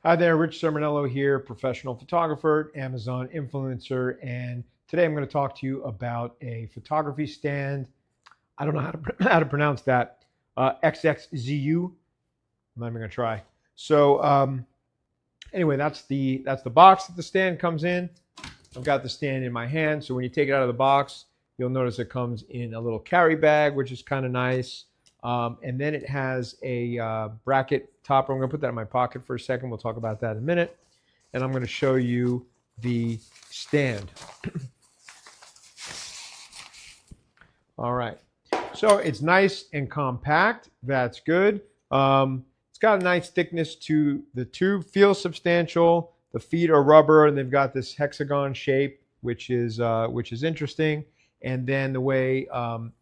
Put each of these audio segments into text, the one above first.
Hi there, Rich Sermonello here, professional photographer, Amazon influencer, and today I'm going to talk to you about a photography stand. I don't know how to pronounce that. XXZU. I'm not even going to try. So anyway, that's the box that the stand comes in. I've got the stand in my hand, so when you take it out of the box, you'll notice it comes in a little carry bag, which is kind of nice. And then it has a bracket topper. I'm going to put that in my pocket for a second. We'll talk about that in a minute. And I'm going to show you the stand. All right. So it's nice and compact. That's good. It's got a nice thickness to the tube. Feels substantial. The feet are rubber, and they've got this hexagon shape, which is interesting. And then the way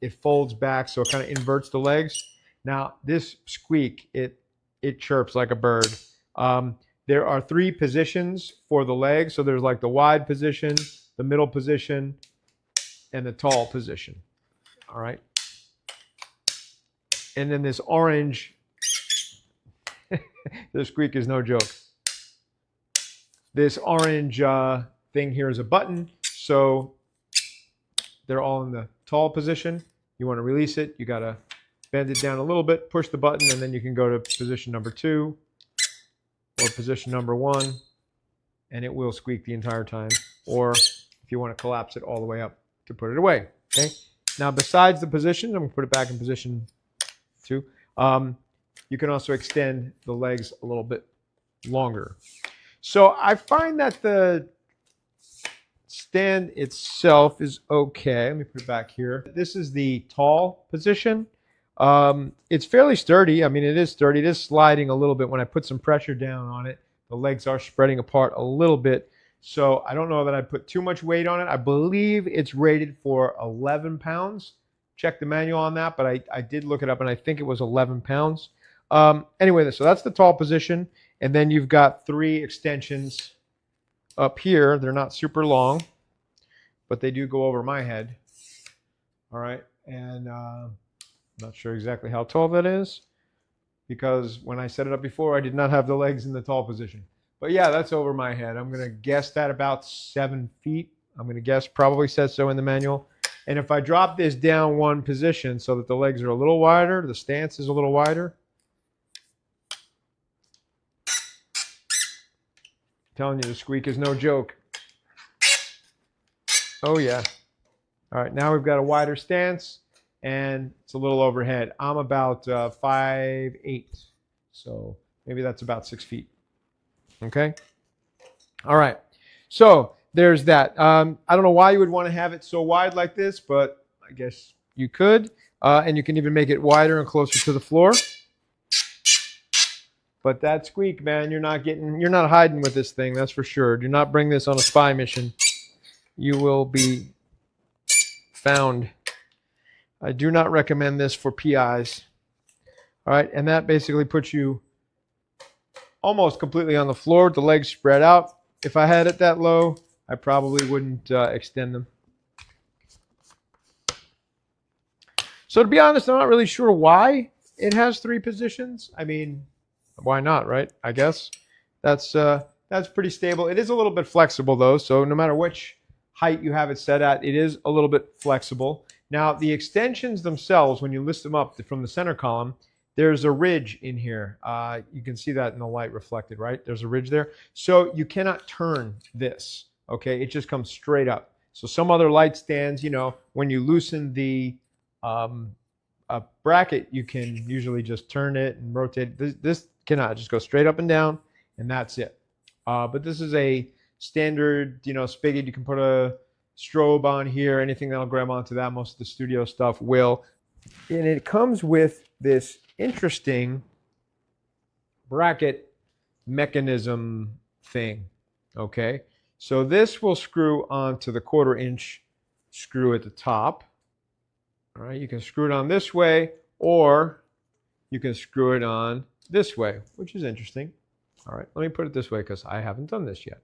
it folds back, so it kind of inverts the legs. Now this squeak, it chirps like a bird. There are 3 positions for the legs. So there's like the wide position, the middle position, and the tall position. All right. And then this orange, the squeak is no joke. This orange thing here is a button. So they're all in the tall position. You want to release it, you got to bend it down a little bit, push the button, and then you can go to position number 2 or position number 1, and it will squeak the entire time. Or if you want to collapse it all the way up to put it away. Okay. Now, besides the position, I'm going to put it back in position 2. You can also extend the legs a little bit longer. So I find that the stand itself is okay. Let me put it back here. This is the tall position. It's fairly sturdy. I mean, it is sturdy. It is sliding a little bit. When I put some pressure down on it, the legs are spreading apart a little bit. So I don't know that I put too much weight on it. I believe it's rated for 11 pounds. Check the manual on that, but I did look it up, and I think it was 11 pounds. Anyway, so that's the tall position. And then you've got 3 extensions up here. They're not super long, but they do go over my head. All right. And I'm not sure exactly how tall that is, because when I set it up before, I did not have the legs in the tall position. But yeah, that's over my head. I'm going to guess that about 7 feet. I'm going to guess, probably says so in the manual. And if I drop this down 1 position so that the legs are a little wider, the stance is a little wider. I'm telling you, the squeak is no joke. Oh yeah. All right, now we've got a wider stance, and it's a little overhead. I'm about 5'8", so maybe that's about 6 feet. Okay. All right. So there's that. I don't know why you would want to have it so wide like this, but I guess you could. And you can even make it wider and closer to the floor. But that squeak, man, you're not hiding with this thing, that's for sure. Do not bring this on a spy mission. You will be found. I do not recommend this for PIs. All right, and that basically puts you almost completely on the floor with the legs spread out. If I had it that low, I probably wouldn't extend them. So to be honest, I'm not really sure why it has 3 positions. I mean, why not, right? I guess that's pretty stable. It is a little bit flexible though, so no matter which height you have it set at, it is a little bit flexible. Now the extensions themselves, when you list them up from the center column, there's a ridge in here. You can see that in the light reflected, right? There's a ridge there. So you cannot turn this, okay? It just comes straight up. So some other light stands, you know, when you loosen the bracket, you can usually just turn it and rotate it. This cannot, just go straight up and down, and that's it. But this is a standard, you know, spigot. You can put a strobe on here, anything that'll grab onto that. Most of the studio stuff will. And it comes with this interesting bracket mechanism thing. Okay, so this will screw onto the 1/4 inch screw at the top. All right, you can screw it on this way, or you can screw it on this way, which is interesting. All right, let me put it this way because I haven't done this yet.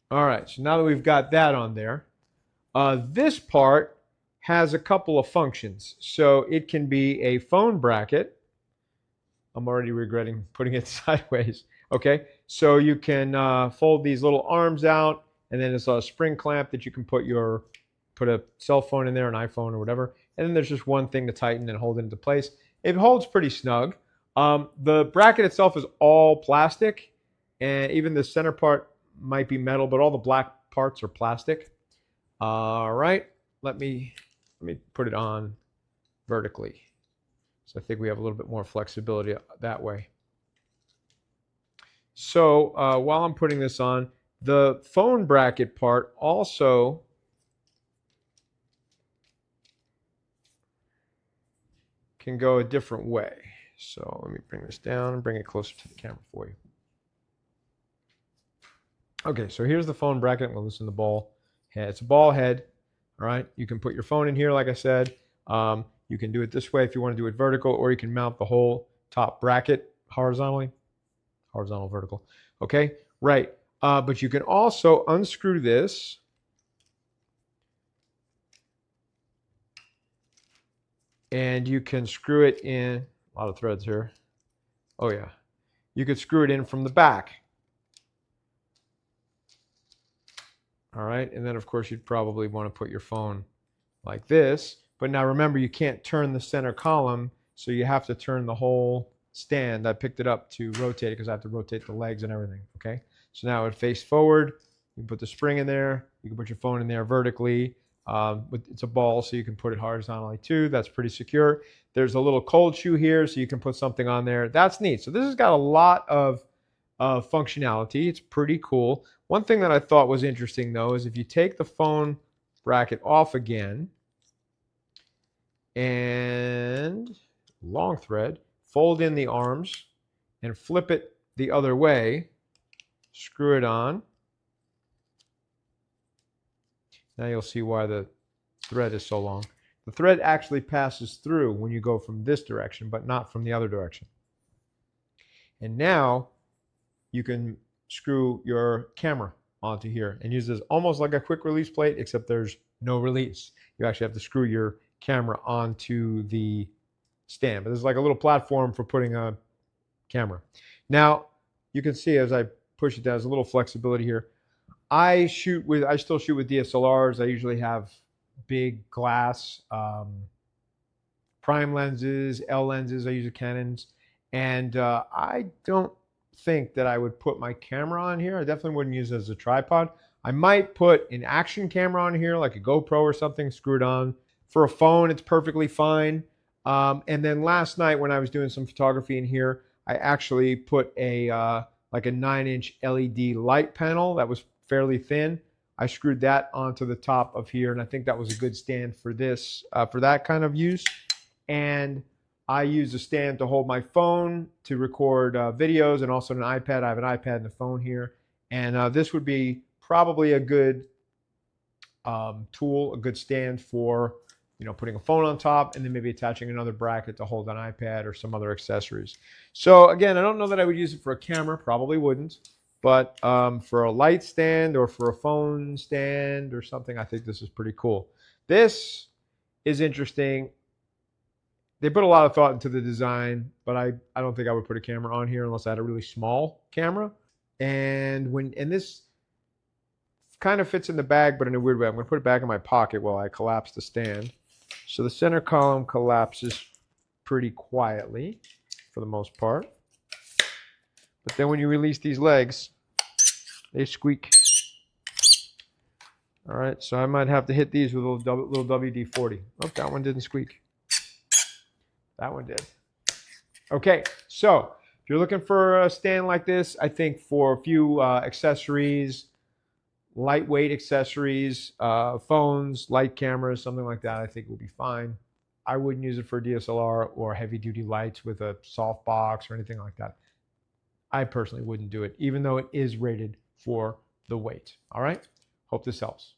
All right, so now that we've got that on there, this part has a couple of functions. So it can be a phone bracket, I'm already regretting putting it sideways. Okay, so you can fold these little arms out, and then it's a spring clamp that you can put a cell phone in there, an iPhone or whatever, and then there's just one thing to tighten and hold it into place. It holds pretty snug. The bracket itself is all plastic, and even the center part might be metal, but all the black parts are plastic. All right, let me put it on vertically. So I think we have a little bit more flexibility that way. So while I'm putting this on, the phone bracket part also can go a different way. So let me bring this down and bring it closer to the camera for you. Okay, so here's the phone bracket. I'm going to loosen the ball head. It's a ball head. All right, you can put your phone in here, like I said. You can do it this way if you want to do it vertical, or you can mount the whole top bracket horizontally. Horizontal, vertical. Okay, right. But you can also unscrew this. And you can screw it in. A lot of threads here. Oh, yeah. You could screw it in from the back. All right, and then of course you'd probably want to put your phone like this. But now remember, you can't turn the center column, so you have to turn the whole stand. I picked it up to rotate it because I have to rotate the legs and everything. Okay, so now it face forward. You can put the spring in there. You can put your phone in there vertically. It's a ball, so you can put it horizontally too. That's pretty secure. There's a little cold shoe here, so you can put something on there. That's neat. So this has got a lot of functionality. It's pretty cool. One thing that I thought was interesting, though, is if you take the phone bracket off again and long thread, fold in the arms and flip it the other way, screw it on. Now you'll see why the thread is so long. The thread actually passes through when you go from this direction, but not from the other direction. And now you can screw your camera onto here and use this almost like a quick release plate, except there's no release. You actually have to screw your camera onto the stand. But there's like a little platform for putting a camera. Now, you can see as I push it down, there's a little flexibility here. I still shoot with DSLRs. I usually have big glass prime lenses, L lenses. I use Canons. And I don't think that I would put my camera on here. I definitely wouldn't use it as a tripod. I might put an action camera on here, like a GoPro or something, screwed on. For a phone, it's perfectly fine. And then last night when I was doing some photography in here, I actually put a like a 9-inch LED light panel that was fairly thin. I screwed that onto the top of here, and I think that was a good stand for this, for that kind of use. And I use a stand to hold my phone to record videos, and also an iPad. I have an iPad and a phone here. And this would be probably a good tool, a good stand for, you know, putting a phone on top and then maybe attaching another bracket to hold an iPad or some other accessories. So again, I don't know that I would use it for a camera, probably wouldn't. But for a light stand or for a phone stand or something, I think this is pretty cool. This is interesting. They put a lot of thought into the design, but I don't think I would put a camera on here unless I had a really small camera. And this kind of fits in the bag, but in a weird way. I'm going to put it back in my pocket while I collapse the stand. So the center column collapses pretty quietly for the most part. But then when you release these legs, they squeak. All right, so I might have to hit these with a little WD-40. Oh, that one didn't squeak. That one did. Okay, so if you're looking for a stand like this, I think for a few accessories, lightweight accessories, phones, light cameras, something like that, I think will be fine. I wouldn't use it for DSLR or heavy-duty lights with a soft box or anything like that. I personally wouldn't do it, even though it is rated for the weight. All right? Hope this helps.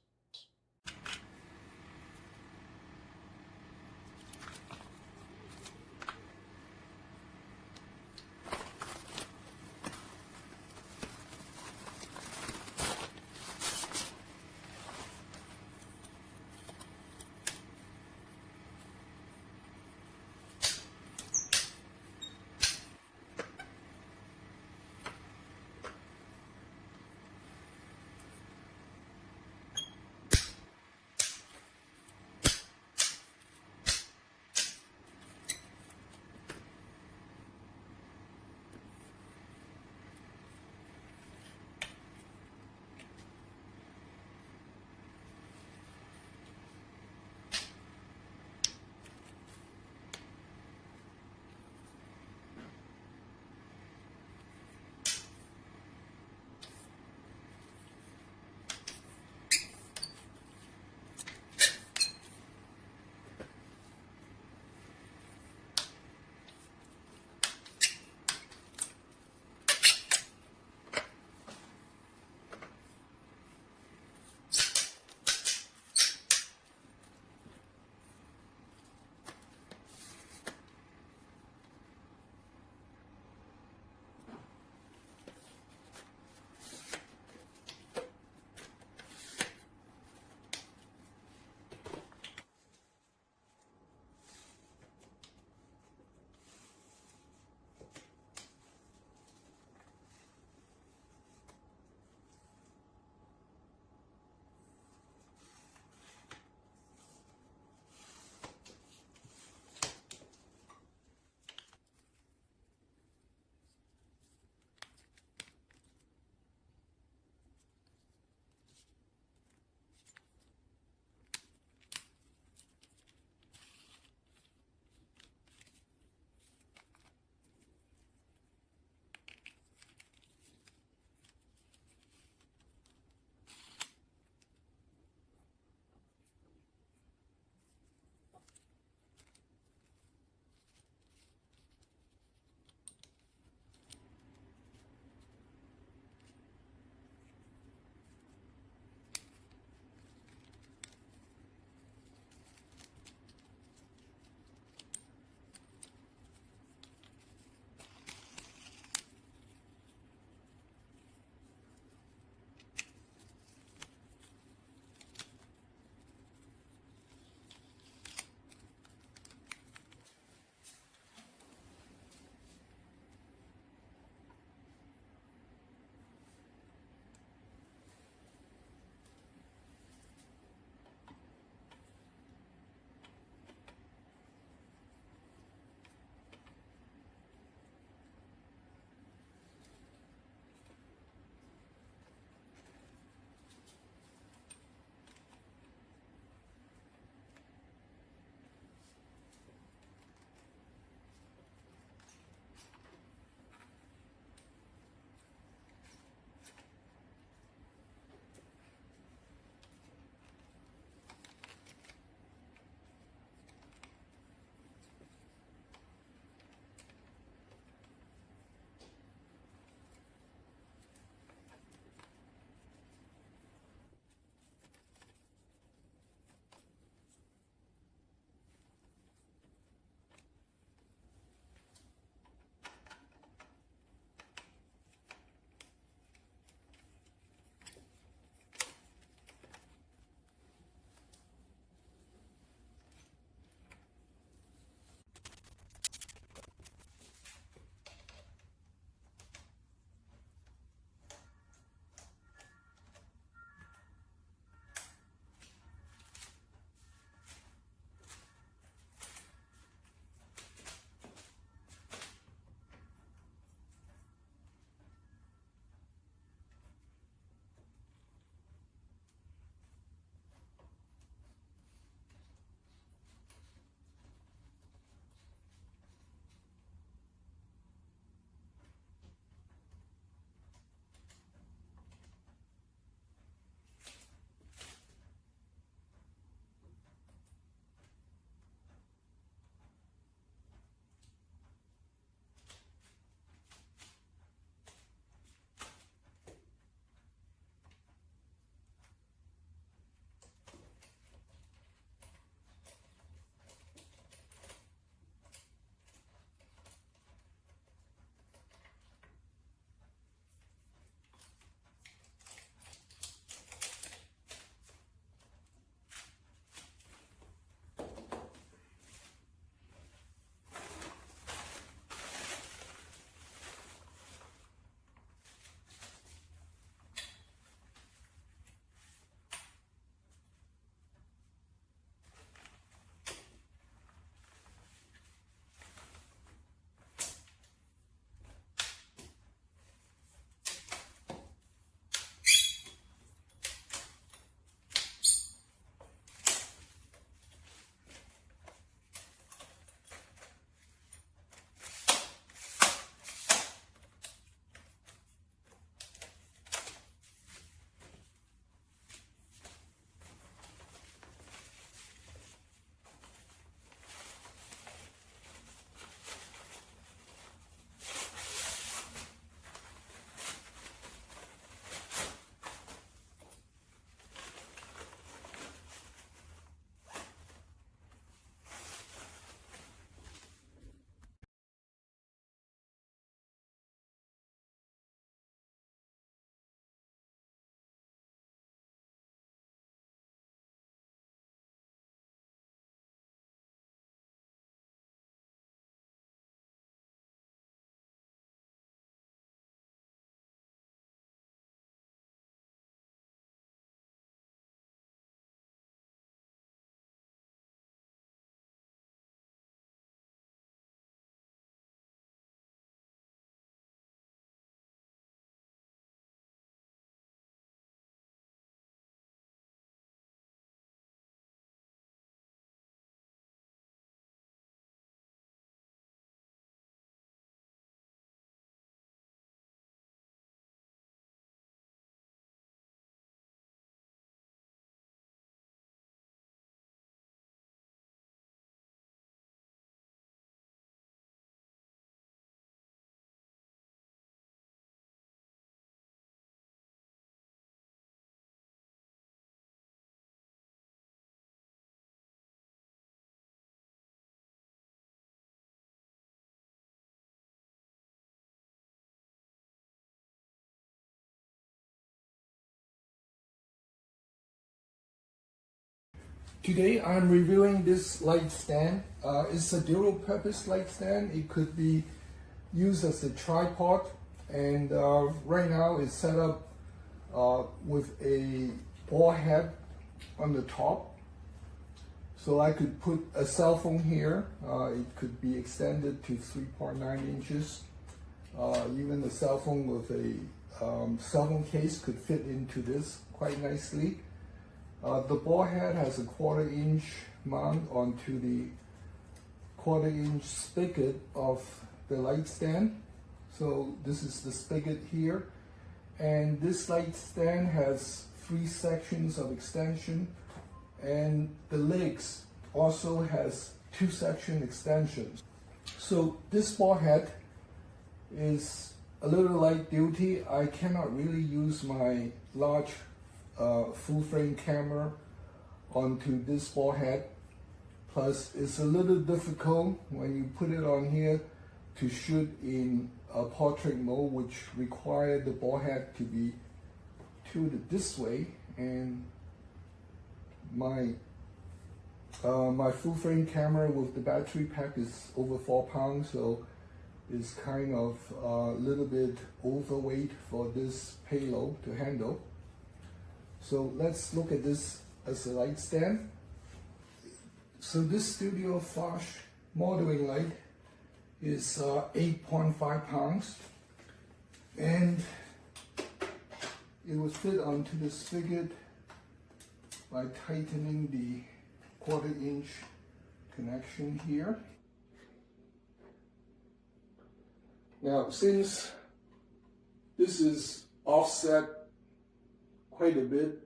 Today I'm reviewing this light stand. It's a dual purpose light stand. It could be used as a tripod, and right now it's set up with a ball head on the top. So I could put a cell phone here. It could be extended to 3.9 inches. Even a cell phone with a cell phone case could fit into this quite nicely. The ball head has a 1/4 inch mount onto the 1/4 inch spigot of the light stand. So this is the spigot here. And this light stand has 3 sections of extension, and the legs also has 2 section extensions. So this ball head is a little light duty. I cannot really use my large full frame camera onto this ball head. Plus it's a little difficult when you put it on here to shoot in a portrait mode, which require the ball head to be tilted this way, and my full frame camera with the battery pack is over 4 pounds, so it's kind of a little bit overweight for this payload to handle. So let's look at this as a light stand. So this studio flash modeling light is 8.5 pounds, and it would fit onto the spigot by tightening the 1/4 inch connection here. Now, since this is offset quite a bit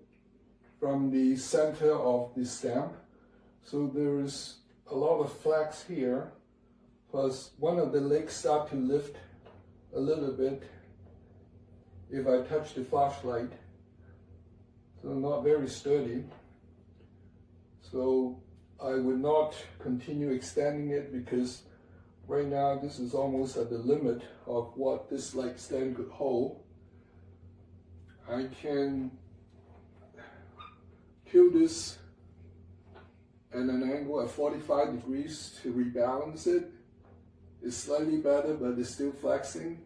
from the center of the stamp, so there is a lot of flex here, plus one of the legs start to lift a little bit if I touch the flashlight, so not very sturdy. So I would not continue extending it, because right now this is almost at the limit of what this light stand could hold. I can tilt this at an angle of 45 degrees to rebalance it. It's slightly better, but it's still flexing,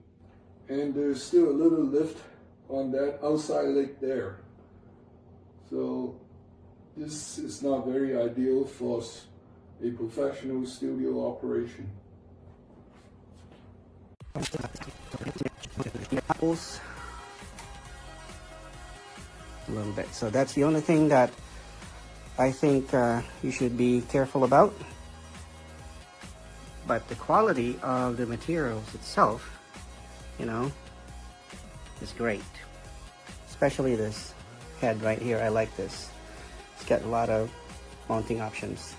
and there's still a little lift on that outside leg there. So this is not very ideal for a professional studio operation. A little bit. So that's the only thing that I think you should be careful about. But the quality of the materials itself, you know, is great. Especially this head right here. I like this. It's got a lot of mounting options.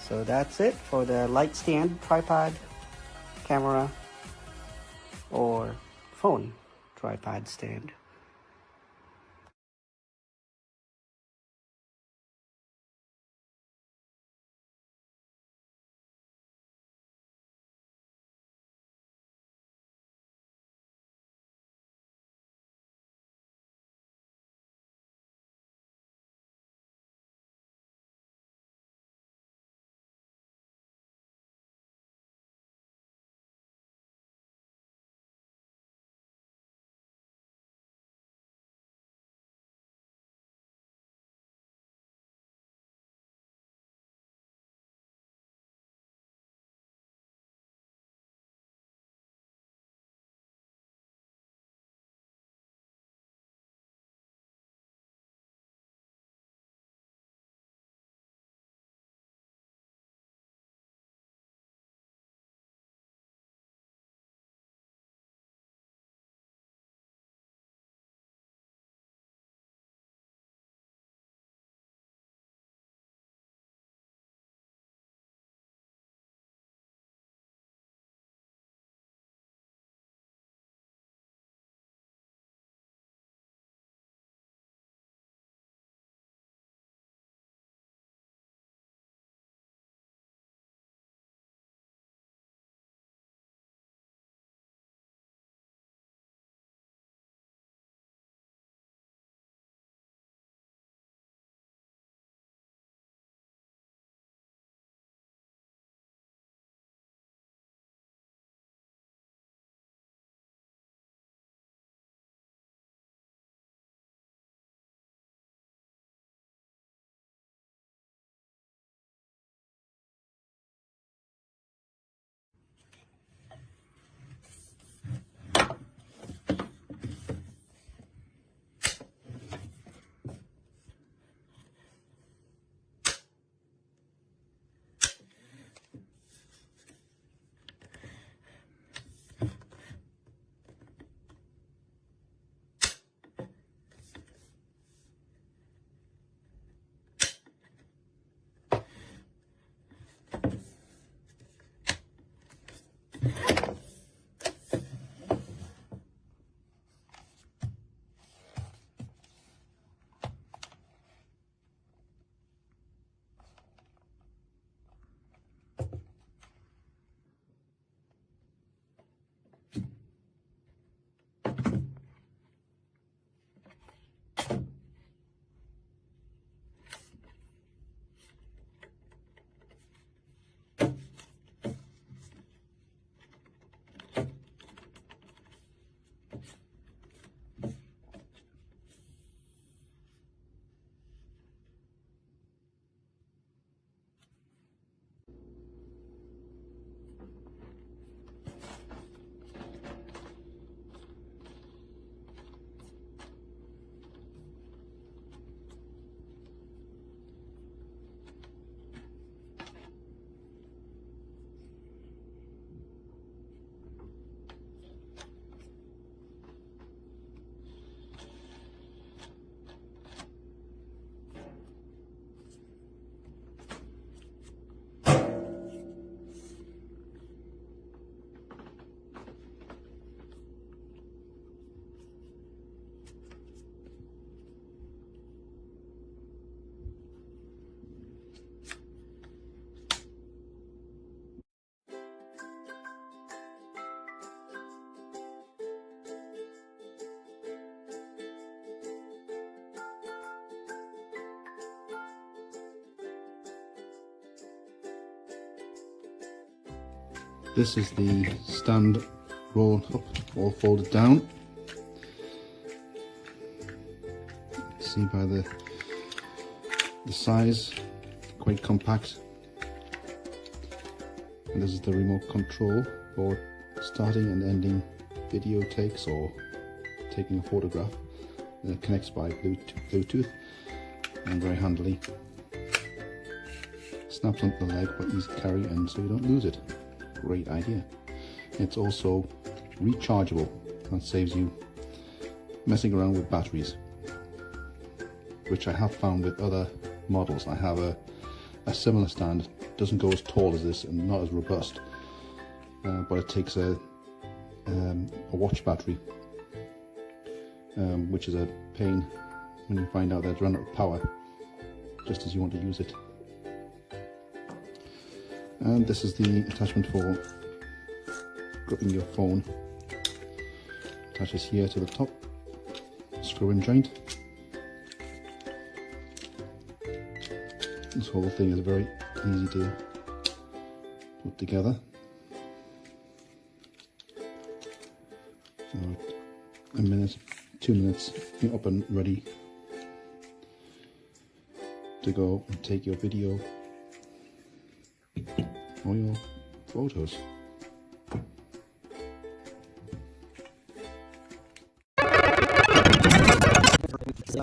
So that's it for the light stand, tripod, camera, or phone tripod stand. This is the stand rolled up, all folded down. See by the size, quite compact. And this is the remote control for starting and ending video takes or taking a photograph. And it connects by Bluetooth and very handily. Snaps onto the leg, but easy to carry, and so you don't lose it. Great idea. It's also rechargeable. That saves you messing around with batteries, which I have found with other models. I have a similar stand. Doesn't go as tall as this and not as robust, but it takes a watch battery, which is a pain when you find out that it's run out of power just as you want to use it. And this is the attachment for gripping your phone. Attaches here to the top, screw-in joint. This whole thing is very easy to put together. So a minute, 2 minutes, you're up and ready to go and take your video or your photos.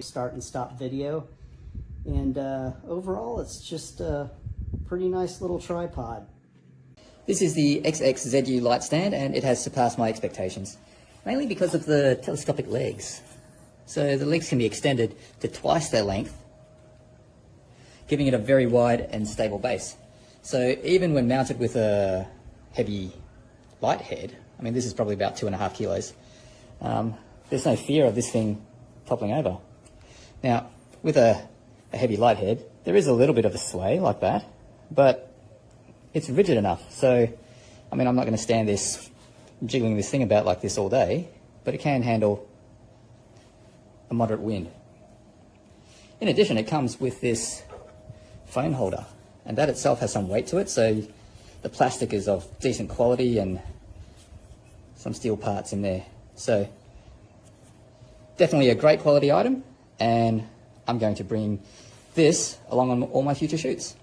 Start and stop video, and overall it's just a pretty nice little tripod. This is the XXZU light stand, and it has surpassed my expectations, mainly because of the telescopic legs. So the legs can be extended to twice their length, giving it a very wide and stable base. So even when mounted with a heavy light head, I mean this is probably about 2.5 kilos, there's no fear of this thing toppling over. Now with a heavy light head, there is a little bit of a sway like that, but it's rigid enough. So, I mean, I'm not going to stand this, jiggling this thing about like this all day, but it can handle a moderate wind. In addition, it comes with this phone holder, and that itself has some weight to it, so the plastic is of decent quality and some steel parts in there. So, definitely a great quality item, and I'm going to bring this along on all my future shoots.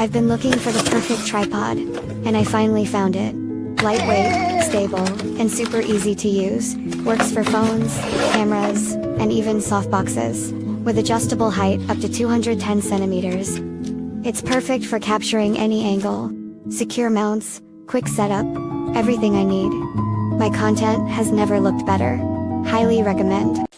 I've been looking for the perfect tripod, and I finally found it. Lightweight, stable, and super easy to use. Works for phones, cameras, and even softboxes. With adjustable height up to 210 centimeters. It's perfect for capturing any angle. Secure mounts, quick setup, everything I need. My content has never looked better. Highly recommend.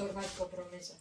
tornare compromesso.